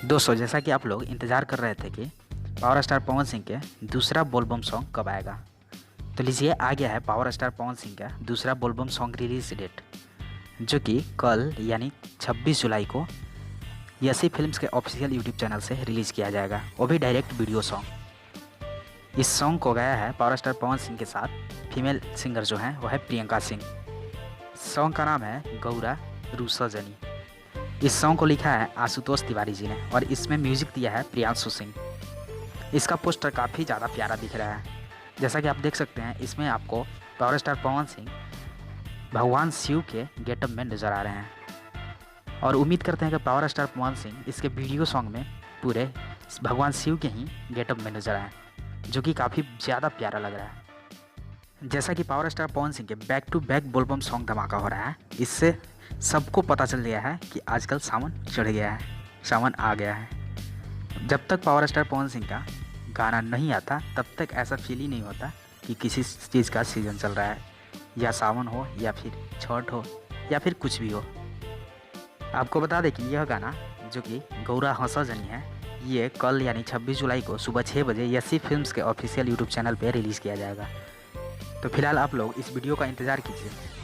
दोस्तों, जैसा कि आप लोग इंतज़ार कर रहे थे कि पावर स्टार पवन सिंह के दूसरा बोलबम सॉन्ग कब आएगा, तो लीजिए आ गया है पावर स्टार पवन सिंह का दूसरा बोलबम सॉन्ग रिलीज डेट, जो कि कल यानी 26 जुलाई को यसी फिल्म्स के ऑफिशियल यूट्यूब चैनल से रिलीज़ किया जाएगा, वो भी डायरेक्ट वीडियो सॉन्ग। इस सॉन्ग को गाया है पावर स्टार पवन सिंह के साथ फीमेल सिंगर जो हैं वो है प्रियंका सिंह। सॉन्ग का नाम है गौरा रूसा जनी। इस सॉन्ग को लिखा है आशुतोष तिवारी जी ने और इसमें म्यूजिक दिया है प्रियांशु सिंह। इसका पोस्टर काफ़ी ज़्यादा प्यारा दिख रहा है। जैसा कि आप देख सकते हैं, इसमें आपको पावर स्टार पवन सिंह भगवान शिव के गेटअप में नजर आ रहे हैं और उम्मीद करते हैं कि पावर स्टार पवन सिंह इसके वीडियो सॉन्ग में पूरे भगवान शिव के ही गेटअप में नजर आए, जो कि काफ़ी ज़्यादा प्यारा लग रहा है। जैसा कि पावर स्टार पवन सिंह के बैक टू बैक बोलबम सॉन्ग धमाका हो रहा है, इससे सबको पता चल गया है कि आजकल सावन चढ़ गया है, सावन आ गया है। जब तक पावर स्टार पवन सिंह का गाना नहीं आता तब तक ऐसा फील ही नहीं होता कि किसी चीज़ का सीज़न चल रहा है, या सावन हो या फिर छठ हो या फिर कुछ भी हो। आपको बता दें कि यह गाना जो कि गौरा हंसा जनी है, ये कल यानी 26 जुलाई को सुबह 6 बजे यसी फिल्म्स के ऑफिशियल यूट्यूब चैनल पर रिलीज़ किया जाएगा। तो फिलहाल आप लोग इस वीडियो का इंतज़ार कीजिए।